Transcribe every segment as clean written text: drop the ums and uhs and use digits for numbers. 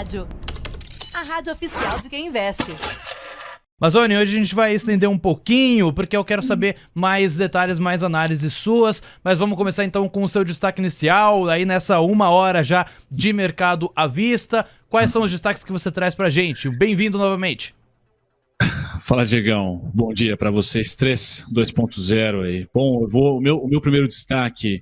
Rádio. A rádio oficial de quem investe. Mas, Rony, hoje a gente vai estender um pouquinho, porque eu quero saber mais detalhes, mais análises suas. Mas vamos começar então com o seu destaque inicial, aí nessa 1 hora já de mercado à vista. Quais são os destaques que você traz pra gente? Bem-vindo novamente. Fala, Diegão. Bom dia para vocês três, 2.0 aí. Bom, o meu primeiro destaque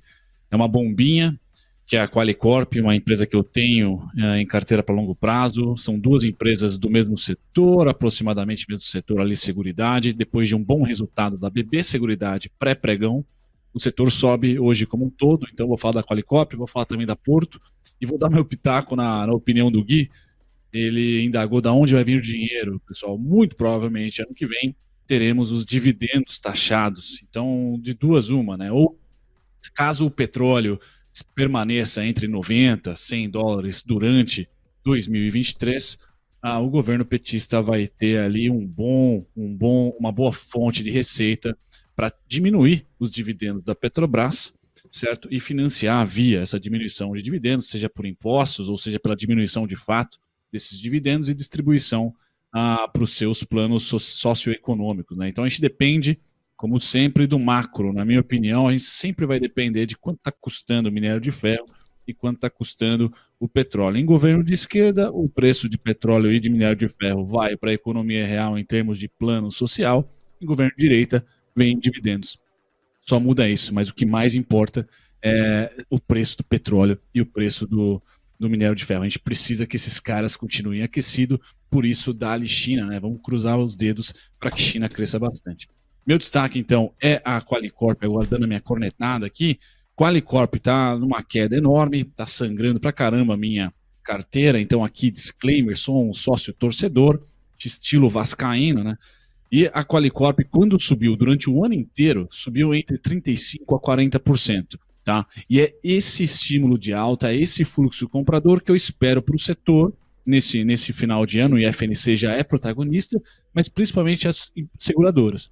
é uma bombinha, que é a Qualicorp, uma empresa que eu tenho em carteira para longo prazo. São duas empresas do mesmo setor, aproximadamente mesmo setor ali, Seguridade. Depois de um bom resultado da BB Seguridade pré-pregão, o setor sobe hoje como um todo. Então vou falar da Qualicorp, vou falar também da Porto e vou dar meu pitaco na opinião do Gui. Ele indagou de onde vai vir o dinheiro, pessoal. Muito provavelmente ano que vem teremos os dividendos taxados. Então, de duas uma, né? Ou caso o petróleo permaneça entre 90 e 100 dólares durante 2023, o governo petista vai ter ali uma boa fonte de receita para diminuir os dividendos da Petrobras, certo? E financiar via essa diminuição de dividendos, seja por impostos ou seja pela diminuição de fato desses dividendos e distribuição para os seus planos socioeconômicos, né? Então a gente depende, como sempre, do macro. Na minha opinião, a gente sempre vai depender de quanto está custando o minério de ferro e quanto está custando o petróleo. Em governo de esquerda, o preço de petróleo e de minério de ferro vai para a economia real em termos de plano social. Em governo de direita, vem dividendos. Só muda isso, mas o que mais importa é o preço do petróleo e o preço do minério de ferro. A gente precisa que esses caras continuem aquecidos, por isso dá-lhe China, né? Vamos cruzar os dedos para que a China cresça bastante. Meu destaque, então, é a Qualicorp, agora dando a minha cornetada aqui. Qualicorp está numa queda enorme, está sangrando pra caramba a minha carteira, então aqui, disclaimer, sou um sócio torcedor, de estilo vascaíno, né? E a Qualicorp, quando subiu durante o ano inteiro, subiu entre 35% a 40%. Tá? E é esse estímulo de alta, é esse fluxo comprador que eu espero para o setor nesse final de ano. O IFNC já é protagonista, mas principalmente as seguradoras.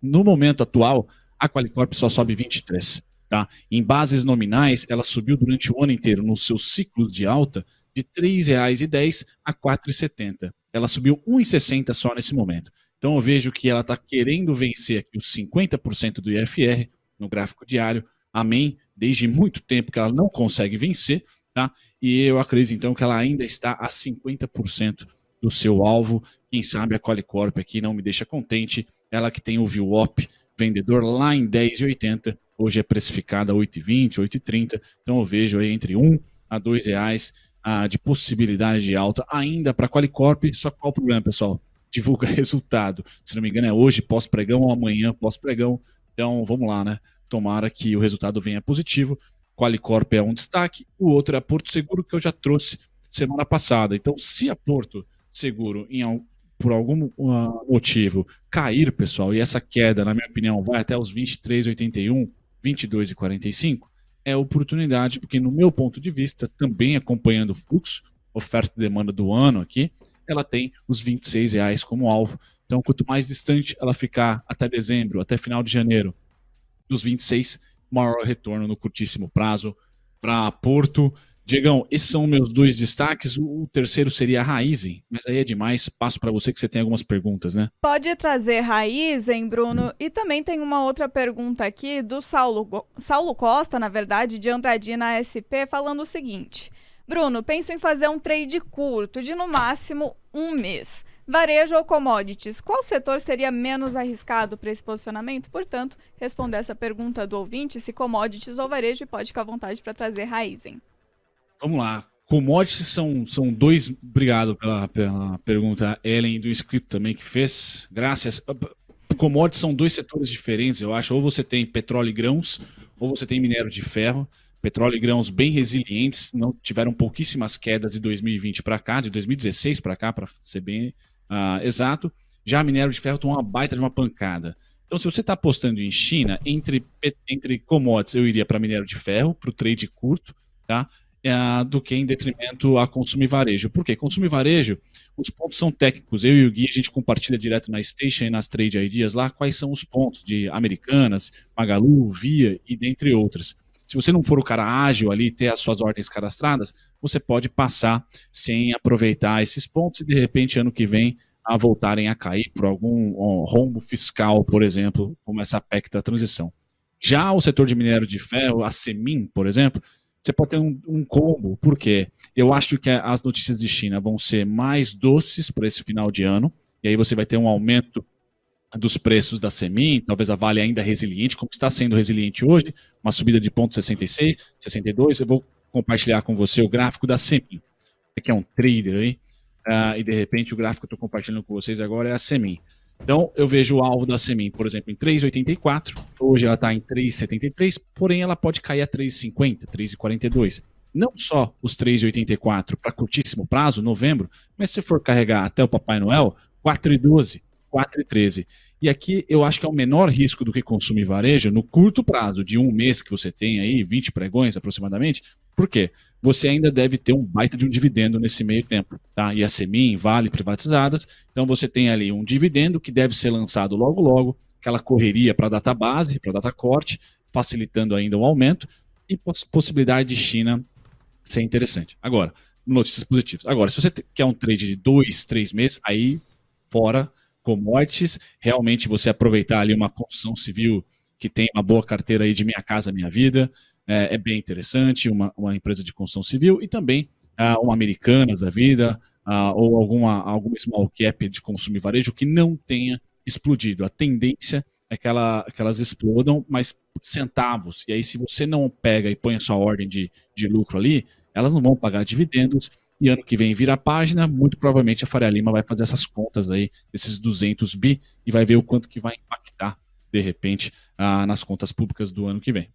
No momento atual, a Qualicorp só sobe 23%. Tá? Em bases nominais, ela subiu durante o ano inteiro, nos seus ciclos de alta, de R$ 3,10 a R$ 4,70. Ela subiu 1,60 só nesse momento. Então eu vejo que ela está querendo vencer aqui os 50% do IFR no gráfico diário. Amém, desde muito tempo que ela não consegue vencer, tá? E eu acredito então que ela ainda está a 50% do seu alvo. Quem sabe a Qualicorp aqui não me deixa contente. Ela que tem o VWAP vendedor lá em 10,80, hoje é precificada a 8,20, 8,30. Então eu vejo aí entre R$ 1 a R$ 2 de possibilidade de alta ainda para a Qualicorp. Só qual o problema, pessoal? Divulga resultado. Se não me engano é hoje pós-pregão ou amanhã pós-pregão. Então vamos lá, né? Tomara que o resultado venha positivo. Qualicorp é um destaque, o outro é a Porto Seguro, que eu já trouxe semana passada. Então, se a Porto Seguro, por algum motivo, cair, pessoal, e essa queda, na minha opinião, vai até os 23,81, 22,45, é oportunidade, porque no meu ponto de vista, também acompanhando o fluxo, oferta e demanda do ano aqui, ela tem os R$ 26 como alvo. Então, quanto mais distante ela ficar até dezembro, até final de janeiro, dos 26, maior retorno no curtíssimo prazo para Porto. Diegão, esses são meus dois destaques. O terceiro seria a Raízen, mas aí é demais. Passo para você que você tem algumas perguntas, né? Pode trazer Raízen, Bruno. E também tem uma outra pergunta aqui do Saulo Costa, na verdade, de Andradina SP, falando o seguinte. Bruno, penso em fazer um trade curto, de no máximo 1 mês. Varejo ou commodities? Qual setor seria menos arriscado para esse posicionamento? Portanto, responder essa pergunta do ouvinte, se commodities ou varejo, e pode ficar à vontade para trazer Raízen. Vamos lá. Commodities são dois... Obrigado pela pergunta, Ellen, do inscrito também que fez. Graças. Commodities são dois setores diferentes, eu acho. Ou você tem petróleo e grãos, ou você tem minério de ferro. Petróleo e grãos bem resilientes, não tiveram pouquíssimas quedas de 2020 para cá, de 2016 para cá, para ser bem exato. Já minério de ferro tomou uma baita de uma pancada. Então, se você está apostando em China, entre commodities, eu iria para minério de ferro, para o trade curto, tá? Do que em detrimento a consumo e varejo. Por quê? Consumo e varejo, os pontos são técnicos. Eu e o Gui, a gente compartilha direto na Station e nas Trade Ideas lá quais são os pontos de Americanas, Magalu, Via e dentre outras. se você não for o cara ágil ali, ter as suas ordens cadastradas, você pode passar sem aproveitar esses pontos e de repente ano que vem a voltarem a cair por algum rombo fiscal, por exemplo, como essa PEC da transição. Já o setor de minério de ferro, a Semin, por exemplo, você pode ter um combo, porque eu acho que as notícias de China vão ser mais doces para esse final de ano, e aí você vai ter um aumento dos preços da Semin, talvez a Vale ainda resiliente, como está sendo resiliente hoje, uma subida de 0,66, 62, eu vou compartilhar com você o gráfico da Semin. Você que é um trader aí, e de repente o gráfico que eu estou compartilhando com vocês agora é a Semin. Então, eu vejo o alvo da Semin, por exemplo, em 3,84. Hoje ela está em 3,73, porém ela pode cair a 3,50, 3,42. Não só os 3,84 para curtíssimo prazo, novembro, mas se for carregar até o Papai Noel, 4,12, 4,13. E aqui eu acho que é o menor risco do que consumo e varejo no curto prazo, de um mês que você tem aí, 20 pregões aproximadamente. Por quê? Você ainda deve ter um baita de um dividendo nesse meio tempo, tá? E a Semin, Vale, privatizadas. Então você tem ali um dividendo que deve ser lançado logo logo, aquela correria para data base, para data corte, facilitando ainda o aumento e possibilidade de China ser interessante. Agora, notícias positivas. Agora, se você quer um trade de 2, 3 meses, aí fora commodities, realmente você aproveitar ali uma construção civil que tem uma boa carteira aí de Minha Casa Minha Vida, é bem interessante, uma empresa de construção civil e também uma Americanas da vida, ou alguma small cap de consumo e varejo que não tenha explodido. A tendência é que elas explodam, mas centavos. E aí se você não pega e põe a sua ordem de lucro ali, elas não vão pagar dividendos. E ano que vem vira a página, muito provavelmente a Faria Lima vai fazer essas contas aí, esses 200 bi, e vai ver o quanto que vai impactar, de repente, nas contas públicas do ano que vem.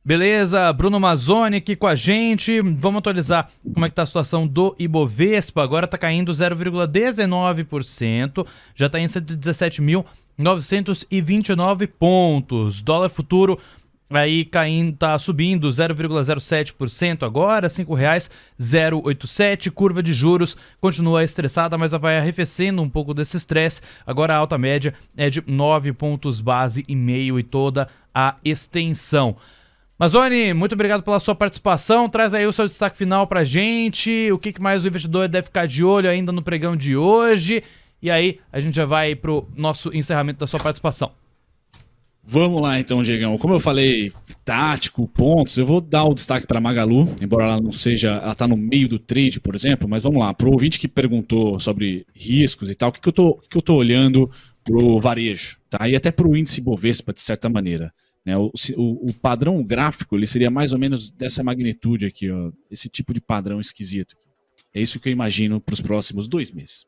Beleza, Bruno Mazzoni aqui com a gente. Vamos atualizar como é que tá a situação do Ibovespa. Agora tá caindo 0,19%, já tá em 117.929 pontos. Dólar futuro aí caindo, tá subindo 0,07% agora, R$ 5,087. Curva de juros continua estressada, mas vai arrefecendo um pouco desse estresse. Agora a alta média é de 9 pontos base e meio e toda a extensão. Mazzoni, muito obrigado pela sua participação. Traz aí o seu destaque final pra gente. O que mais o investidor deve ficar de olho ainda no pregão de hoje? E aí a gente já vai pro nosso encerramento da sua participação. Vamos lá então, Diegão. Como eu falei, tático, pontos, eu vou dar o destaque para Magalu, embora ela não seja, ela está no meio do trade, por exemplo, mas vamos lá, para o ouvinte que perguntou sobre riscos e tal, o que eu tô olhando pro varejo, tá? E até para o índice Bovespa, de certa maneira. Né? O padrão gráfico ele seria mais ou menos dessa magnitude aqui, ó, esse tipo de padrão esquisito. É isso que eu imagino para os próximos 2 meses.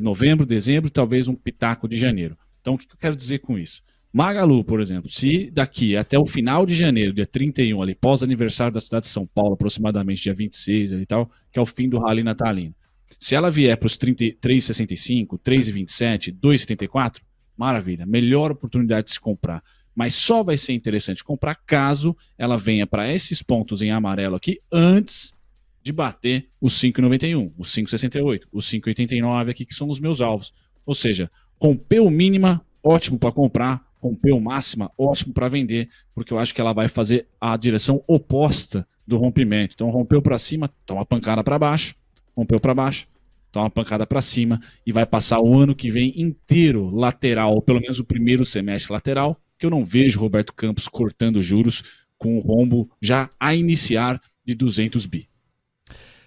Novembro, dezembro e talvez um pitaco de janeiro. Então, o que eu quero dizer com isso? Magalu, por exemplo, se daqui até o final de janeiro, dia 31, ali, pós-aniversário da cidade de São Paulo, aproximadamente dia 26 ali, e tal, que é o fim do rally natalino, se ela vier para os 3,65, 3,27, 2,74, maravilha, melhor oportunidade de se comprar. Mas só vai ser interessante comprar caso ela venha para esses pontos em amarelo aqui antes de bater os 5,91, os 5,68, os 5,89 aqui, que são os meus alvos. Ou seja, rompeu mínima, ótimo para comprar, rompeu máxima, ótimo para vender, porque eu acho que ela vai fazer a direção oposta do rompimento. Então rompeu para cima, toma pancada para baixo, rompeu para baixo, toma pancada para cima e vai passar o ano que vem inteiro lateral, ou pelo menos o primeiro semestre lateral, que eu não vejo Roberto Campos cortando juros com o rombo já a iniciar de 200 bi.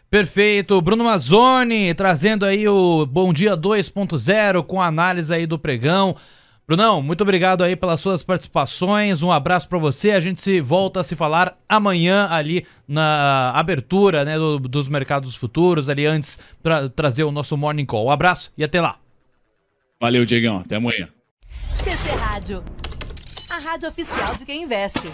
Perfeito, Bruno Mazzoni trazendo aí o Bom Dia 2.0 com a análise aí do pregão. Brunão, muito obrigado aí pelas suas participações, um abraço para você, a gente se volta a se falar amanhã ali na abertura, né, dos mercados futuros, ali antes para trazer o nosso Morning Call. Um abraço e até lá. Valeu, Diegão, até amanhã. TC Rádio, a rádio oficial de quem investe.